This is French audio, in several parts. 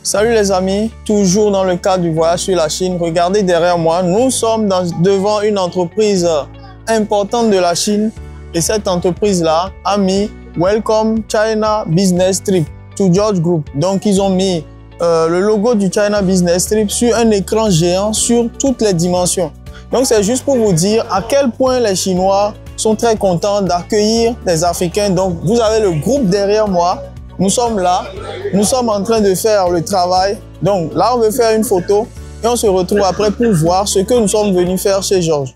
Salut les amis, toujours dans le cadre du voyage sur la Chine. Regardez derrière moi, nous sommes devant une entreprise importante de la Chine. Et cette entreprise-là a mis Welcome China Business Trip to George Group. Donc ils ont mis le logo du China Business Trip sur un écran géant sur toutes les dimensions. Donc c'est juste pour vous dire à quel point les Chinois sont très contents d'accueillir des Africains. Donc vous avez le groupe derrière moi. Nous sommes là, nous sommes en train de faire le travail. Donc là, on veut faire une photo et on se retrouve après pour voir ce que nous sommes venus faire chez Georges.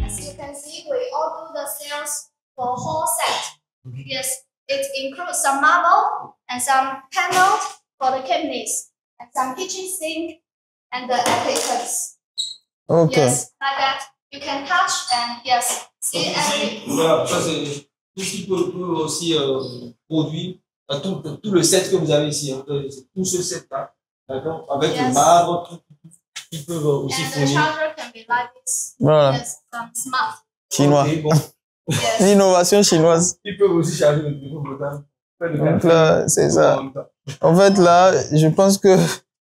As you can see, we all do the sales for whole set. Yes, it includes some marble and some panels for the cabinets and some kitchen sink and the applicants. Ok. Yes, like that. You can touch and yes, see every. Voilà, ça c'est tout ce qui peut aussi produire tout le set que vous avez ici, hein, tout ce set-là, d'accord, avec le marbre, tout qui peuvent aussi And the fournir. charger can be like this. Voilà. Yes, some smart. Chinois. Et bon, Yes. L'innovation chinoise. ils peuvent aussi charger le téléphone portable. Donc là, c'est ça. En fait, là, je pense que...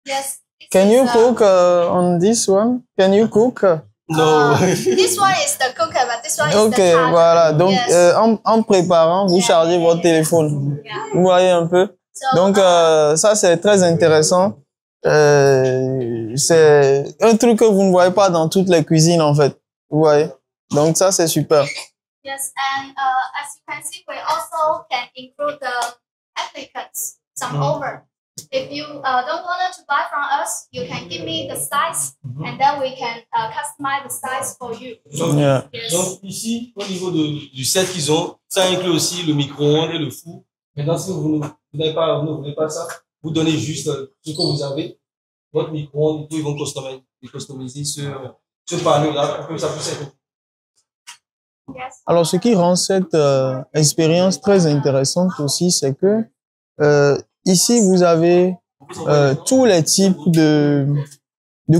Yes. This Can is, you cook on this one? Can you cook? Non. This one is the cooker, but this one is the Ok, charger. voilà. Donc, Yes. en préparant, vous chargez votre téléphone. Yeah. Vous voyez un peu? So, Donc, ça, c'est très intéressant. C'est un truc que vous ne voyez pas dans toutes les cuisines, en fait. Vous voyez? Donc, ça, c'est super. yes, and as you can see, we also can include the applicants, some oven. If you don't want to buy from us, you can give me the size, and then we can customize the size for you. Donc, Yeah. Yes. donc ici, au niveau du set qu'ils ont, ça inclut aussi le micro-ondes et le four. Maintenant, si vous ne voulez pas ça, vous donnez juste ce que vous avez, votre micro-ondes, et tout, ils vont customiser ce panneau-là pour que ça puisse être. Yes. Alors, ce qui rend cette expérience très intéressante aussi, c'est que ici, vous avez tous les types de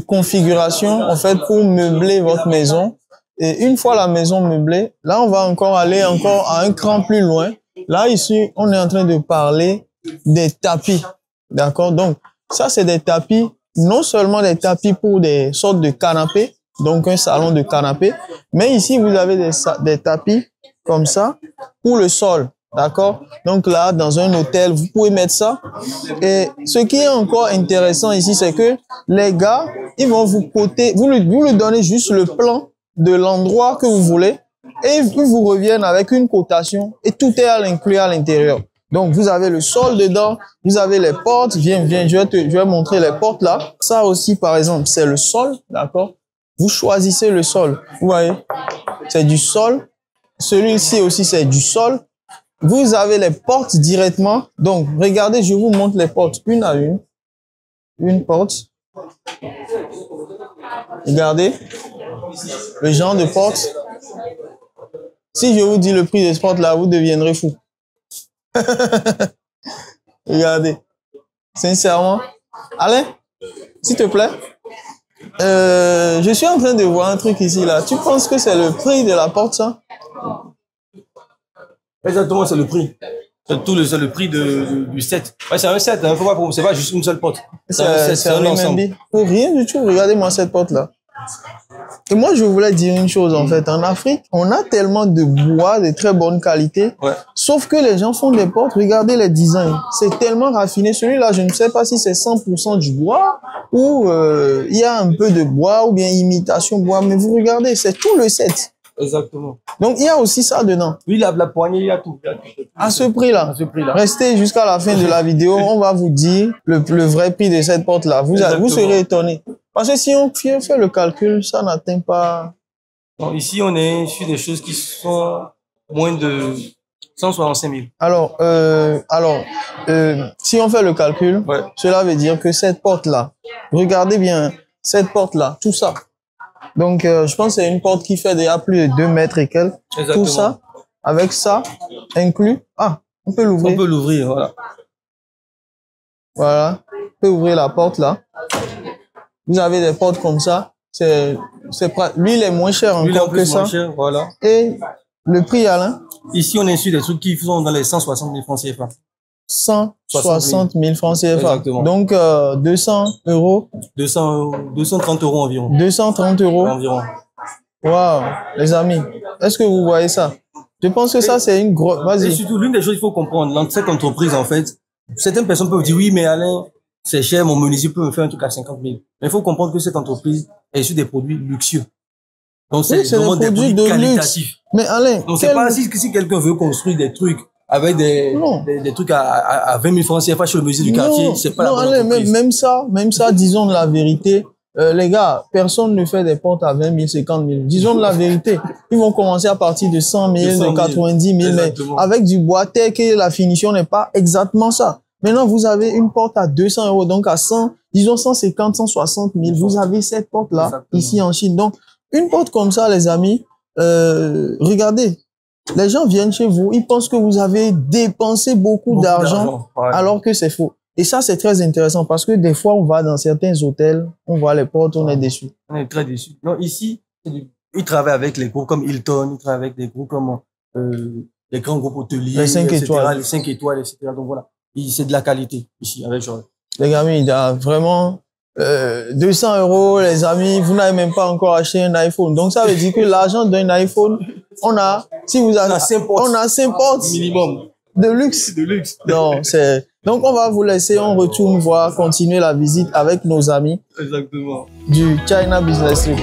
configurations, en fait, pour meubler votre maison. Et une fois la maison meublée, là, on va aller à un cran plus loin. Là, ici, on est en train de parler des tapis. D'accord? Donc, ça, c'est des tapis, non seulement des tapis pour des sortes de canapés, donc un salon de canapé, mais ici, vous avez des tapis comme ça pour le sol. D'accord? Donc là, dans un hôtel, vous pouvez mettre ça. Et ce qui est encore intéressant ici, c'est que les gars, ils vont vous coter, vous lui donnez juste le plan de l'endroit que vous voulez et ils vous reviennent avec une cotation et tout est à l'inclus à l'intérieur. Donc, vous avez le sol dedans, vous avez les portes. Viens, je vais montrer les portes là. Ça aussi, par exemple, c'est le sol, d'accord? Vous choisissez le sol. Vous voyez? C'est du sol. Celui-ci aussi, c'est du sol. Vous avez les portes directement. Donc, regardez, je vous montre les portes une à une. Une porte. Regardez. Le genre de porte. Si je vous dis le prix de ce porte là, vous deviendrez fou. Regardez. Sincèrement. Alain, s'il te plaît. Je suis en train de voir un truc ici là. Tu penses que c'est le prix de la porte, ça? Exactement, c'est le prix. C'est le prix du set. Ouais, c'est un set, hein. C'est pas juste une seule porte. C'est un set, c'est un ensemble. Pour rien du tout, regardez-moi cette porte là. Et moi, je voulais dire une chose, en fait. En Afrique, on a tellement de bois de très bonne qualité. Ouais. Sauf que les gens font des portes. Regardez les designs. C'est tellement raffiné. Celui-là, je ne sais pas si c'est 100% du bois ou il y a un peu de bois ou bien imitation bois. Mais vous regardez, c'est tout le set. Exactement. Donc, il y a aussi ça dedans. Oui, la poignée, il y a tout. À ce prix-là. À ce prix-là. Restez jusqu'à la fin de la vidéo. On va vous dire le vrai prix de cette porte-là. Vous serez étonnés. Parce que si on fait le calcul, ça n'atteint pas... Donc, ici, on est sur des choses qui sont moins de 165 000. Alors, si on fait le calcul, Ouais. cela veut dire que cette porte-là, regardez bien, cette porte-là, tout ça. Donc, je pense que c'est une porte qui fait déjà plus de 2 mètres et quelques. Exactement. Tout ça, avec ça, inclus. Ah, on peut l'ouvrir. On peut l'ouvrir, voilà. Voilà. On peut ouvrir la porte là. Vous avez des portes comme ça. Lui, il est moins cher encore que ça. Cher, voilà. Et le prix, Alain? Ici, on est sur des trucs qui sont dans les 160 000 francs CFA. 160 000 francs CFA. Exactement. Donc, 200 euros. 230 euros environ. 230 euros. Environ. Waouh, les amis. Est-ce que vous voyez ça? Je pense que ça, c'est une grosse... Et Vas-y. surtout, l'une des choses qu'il faut comprendre, dans cette entreprise, en fait, certaines personnes peuvent dire, oui, mais Alain, c'est cher, mon menuisier peut me faire un truc à 50 000. Mais il faut comprendre que cette entreprise est sur des produits luxueux. Donc, c'est vraiment des produits qualitatifs. Mais Alain, donc, c'est pas si quelqu'un veut construire des trucs avec des trucs à 20 000 francs CFA chez le musée du quartier, c'est pas la bonne entreprise. même ça, disons de la vérité. Les gars, personne ne fait des portes à 20 000, 50 000. Disons de la vérité. Ils vont commencer à partir de 100 000, de 90 000, mais avec du bois tech et la finition n'est pas exactement ça. Maintenant, vous avez une porte à 200 euros, donc à 100, disons 150, 160 000. Vous avez cette porte-là, ici en Chine. Donc, une porte comme ça, les amis, regardez. Les gens viennent chez vous, ils pensent que vous avez dépensé beaucoup d'argent, alors que c'est faux. Et ça, c'est très intéressant parce que des fois, on va dans certains hôtels, on voit les portes, on est déçu. On est très déçu. Non, ici, ils travaillent avec les groupes comme Hilton, ils travaillent avec des groupes comme les grands groupes hôteliers, les 5 étoiles. Les 5 étoiles, etc. Donc voilà, c'est de la qualité ici avec Joël. Les amis, il y a vraiment 200 euros, les amis, vous n'avez même pas encore acheté un iPhone. Donc ça veut dire que l'argent d'un iPhone, on a 5 portes minimum de luxe. De luxe. Non, c'est... Donc, on va vous laisser, on retourne voir, continuer la visite avec nos amis. Exactement. Du China Business Trip.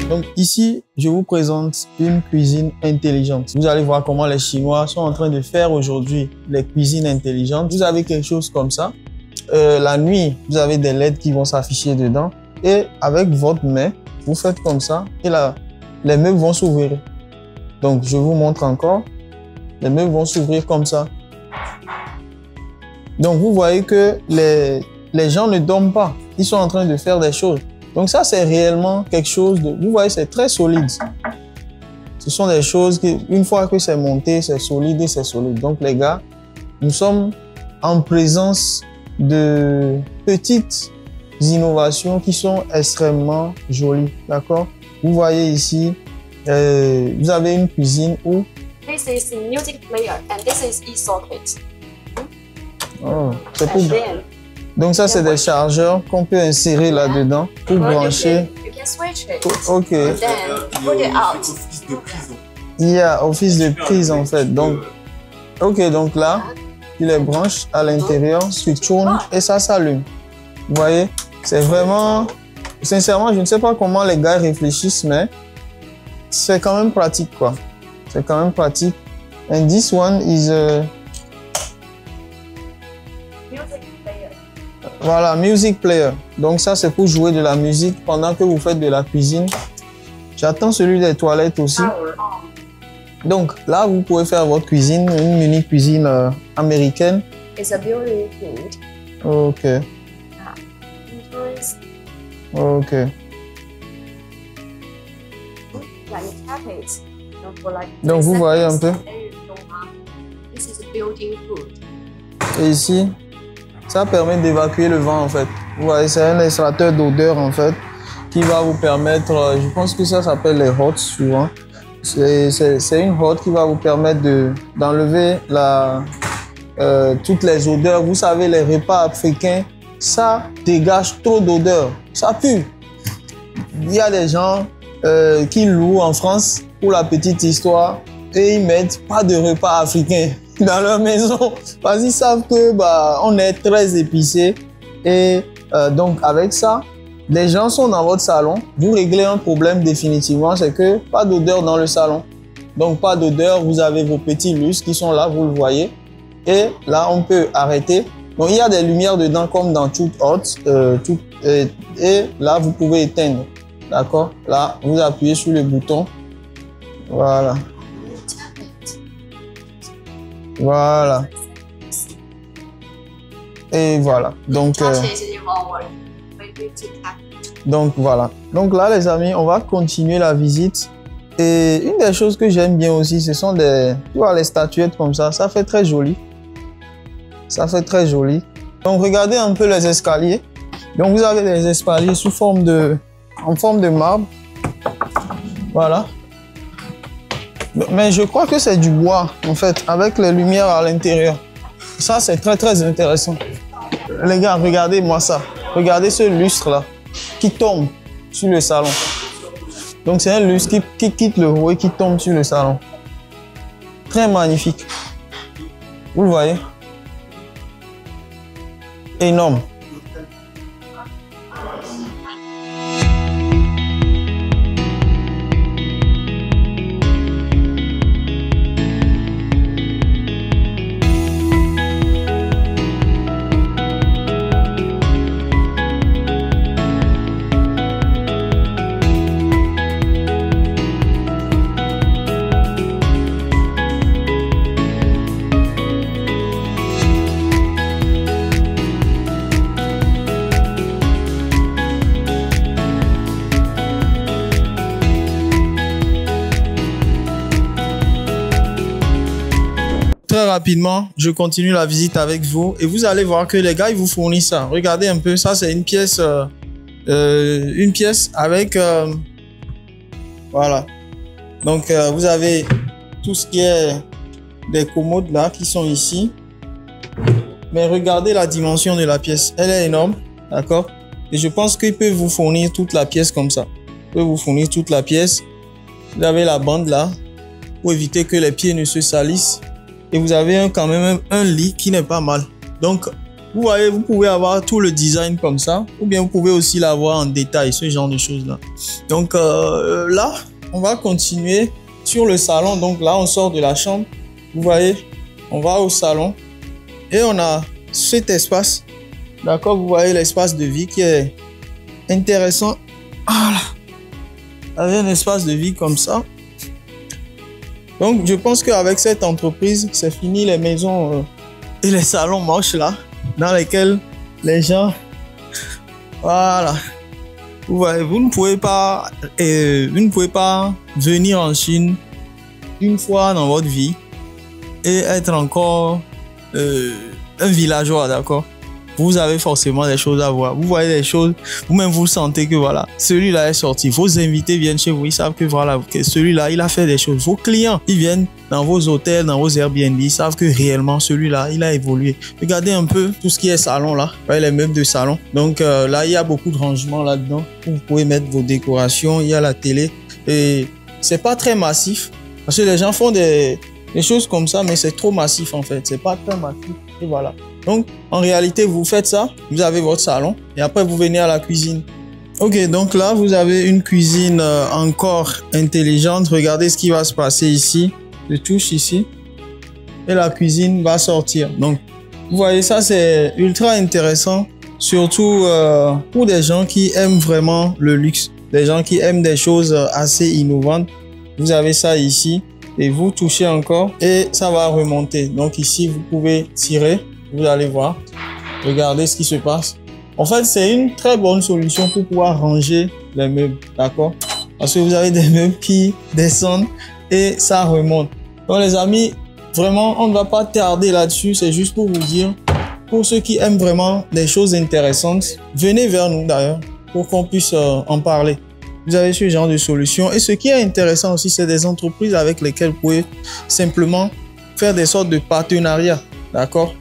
Donc ici, je vous présente une cuisine intelligente. Vous allez voir comment les Chinois sont en train de faire aujourd'hui les cuisines intelligentes. Vous avez quelque chose comme ça. La nuit, vous avez des LED qui vont s'afficher dedans. Et avec votre main, vous faites comme ça et là, les meubles vont s'ouvrir. Donc, je vous montre encore. Les meubles vont s'ouvrir comme ça. Donc, vous voyez que les gens ne dorment pas. Ils sont en train de faire des choses. Donc, ça, c'est réellement quelque chose de... Vous voyez, c'est très solide. Ce sont des choses qui, une fois que c'est monté, c'est solide et c'est solide. Donc, les gars, nous sommes en présence de petites innovations qui sont extrêmement jolies. D'accord? Vous voyez ici, vous avez une cuisine où... This is music player and this is e-socket. Oh, c'est pour... Then, Donc ça, c'est des chargeurs qu'on peut insérer là-dedans pour brancher. you can switch it. Ok. And then put it out. Il y a office de prise en fait. Donc, ok, donc là, tu les branches à l'intérieur, tu tournes et ça s'allume. Vous voyez, c'est vraiment... Sincèrement, je ne sais pas comment les gars réfléchissent, mais c'est quand même pratique, quoi. C'est quand même pratique. And this one is Music player. voilà, music player. Donc ça, c'est pour jouer de la musique pendant que vous faites de la cuisine. J'attends celui des toilettes aussi. Power on. Donc là, vous pouvez faire votre cuisine, une mini cuisine américaine. It's a building food. Ok, Interest ok. like tap it. And for like Donc, vous 3 voyez un seconds, peu. then you go up. This is building food. Et ici, ça permet d'évacuer le vent en fait. Vous voyez, c'est un extracteur d'odeur en fait qui va vous permettre, je pense que ça s'appelle les hots souvent. C'est une hotte qui va vous permettre d'enlever toutes les odeurs. Vous savez, les repas africains, ça dégage trop d'odeur. Ça pue. Il y a des gens qui louent en France, pour la petite histoire, et ils mettent pas de repas africains dans leur maison parce qu'ils savent que on est très épicé et donc avec ça, les gens sont dans votre salon, vous réglez un problème définitivement, c'est que pas d'odeur dans le salon. Donc pas d'odeur, vous avez vos petits lustres qui sont là, vous le voyez. Et là, on peut arrêter. Donc il y a des lumières dedans comme dans toute hotte. Et là, vous pouvez éteindre. D'accord? Là, vous appuyez sur le bouton. Voilà. Voilà. Et voilà. Donc, Touch it, it won't work. But you need to tap it. donc voilà. Donc là, les amis, on va continuer la visite. Et une des choses que j'aime bien aussi, ce sont tu vois, les statuettes comme ça. Ça fait très joli. Ça fait très joli. Donc regardez un peu les escaliers. Donc vous avez des escaliers en forme de marbre. Voilà. Mais je crois que c'est du bois en fait, avec les lumières à l'intérieur. Ça c'est très très intéressant. Les gars, regardez-moi ça. Regardez ce lustre là qui tombe sur le salon. Donc c'est un lustre qui quitte le haut et qui tombe sur le salon. Très magnifique. Vous le voyez? Énorme. Très rapidement, je continue la visite avec vous et vous allez voir que les gars, ils vous fournissent ça. Regardez un peu, ça c'est une pièce avec... voilà. Donc, vous avez tout ce qui est des commodes là qui sont ici. Mais regardez la dimension de la pièce. Elle est énorme, d'accord? Et je pense qu'ils peuvent vous fournir toute la pièce comme ça. Ils peuvent vous fournir toute la pièce. Vous avez la bande là pour éviter que les pieds ne se salissent. Et vous avez quand même un lit qui n'est pas mal. Donc, vous voyez, vous pouvez avoir tout le design comme ça. Ou bien vous pouvez aussi l'avoir en détail, ce genre de choses-là. Donc là, on va continuer sur le salon. Donc là, on sort de la chambre. Vous voyez, on va au salon. Et on a cet espace. D'accord, vous voyez l'espace de vie qui est intéressant. Voilà. Avec un espace de vie comme ça. Donc, je pense qu'avec cette entreprise, c'est fini les maisons et les salons moches là, dans lesquels les gens... Voilà. Vous voyez, vous ne pouvez pas venir en Chine une fois dans votre vie et être encore un villageois, d'accord? Vous avez forcément des choses à voir. Vous voyez des choses, vous-même vous sentez que voilà, celui-là est sorti. Vos invités viennent chez vous, ils savent que voilà, que celui-là, il a fait des choses. Vos clients, ils viennent dans vos hôtels, dans vos Airbnb, ils savent que réellement celui-là, il a évolué. Regardez un peu tout ce qui est salon là, vous voyez les meubles de salon. Donc là, il y a beaucoup de rangements là-dedans. Vous pouvez mettre vos décorations, il y a la télé et c'est pas très massif parce que les gens font des choses comme ça, mais c'est trop massif en fait. C'est pas très massif et voilà. Donc, en réalité, vous faites ça, vous avez votre salon et après, vous venez à la cuisine. Ok, donc là, vous avez une cuisine encore intelligente. Regardez ce qui va se passer ici. Je touche ici et la cuisine va sortir. Donc, vous voyez, ça c'est ultra intéressant, surtout pour des gens qui aiment vraiment le luxe, des gens qui aiment des choses assez innovantes. Vous avez ça ici et vous touchez encore et ça va remonter. Donc ici, vous pouvez tirer, vous allez voir, regardez ce qui se passe. En fait, c'est une très bonne solution pour pouvoir ranger les meubles, d'accord? Parce que vous avez des meubles qui descendent et ça remonte. Donc les amis, vraiment, on ne va pas tarder là-dessus. C'est juste pour vous dire, pour ceux qui aiment vraiment des choses intéressantes, venez vers nous d'ailleurs pour qu'on puisse en parler. Vous avez ce genre de solution. Et ce qui est intéressant aussi, c'est des entreprises avec lesquelles vous pouvez simplement faire des sortes de partenariats, d'accord?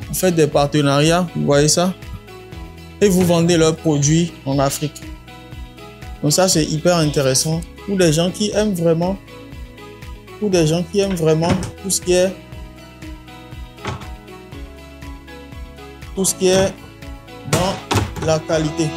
Vous faites des partenariats, vous voyez ça? Et vous vendez leurs produits en Afrique. Donc ça, c'est hyper intéressant pour des gens qui aiment vraiment, tout ce qui est dans la qualité.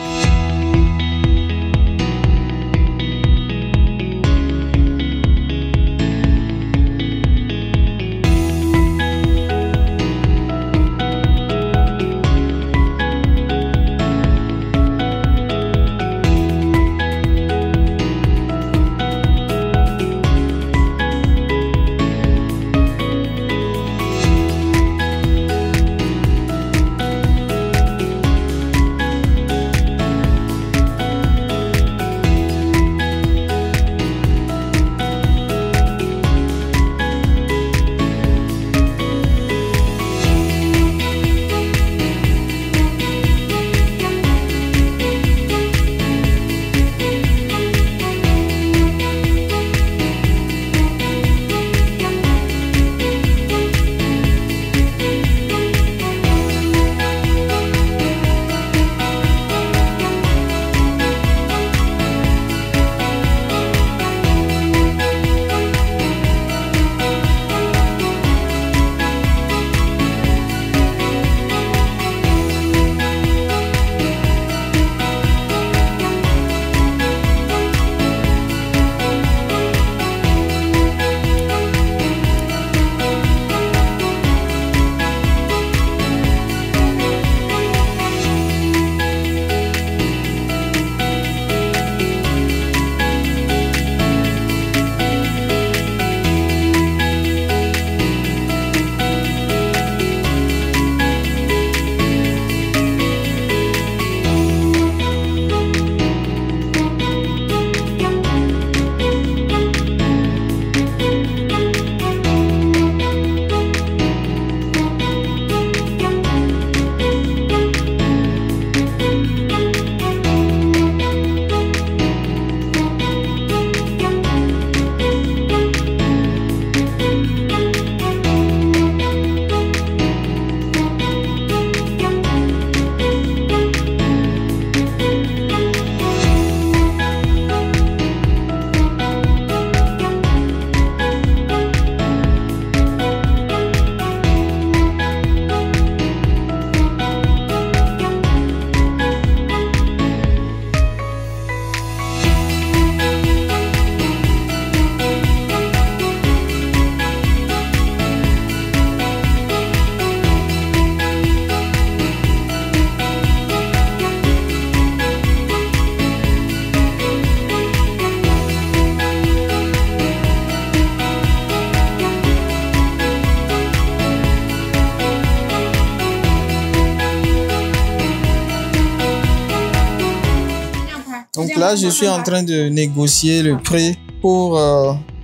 Donc là, je suis en train de négocier le prix pour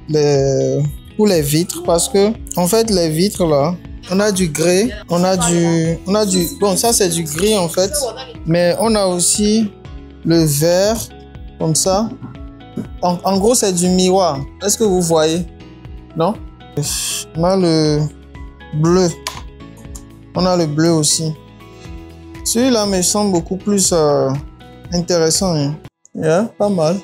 les vitres parce que, en fait, les vitres là, on a du grès, bon, ça c'est du gris en fait, mais on a aussi le vert, comme ça. En gros, c'est du miroir. Est-ce que vous voyez? Non? On a le bleu. On a le bleu aussi. Celui-là me semble beaucoup plus intéressant. Hein? Yeah, pas mal.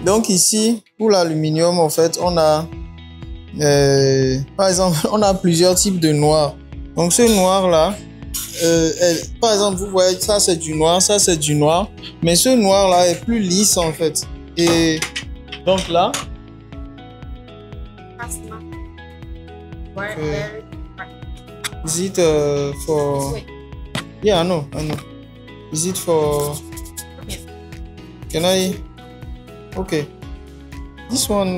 Donc ici, pour l'aluminium, en fait, on a, par exemple, on a plusieurs types de noir. Donc ce noir-là, par exemple, vous voyez, ça c'est du noir, ça c'est du noir, mais ce noir là est plus lisse en fait. Et donc là, is it for? Yeah, I know. Is it for? Can I? Okay. This one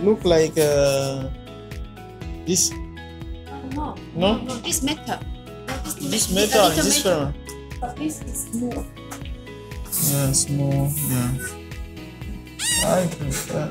look like this. No. No? No, this metal. This metal is different. But this is small. Yeah, small. Yeah. I prefer.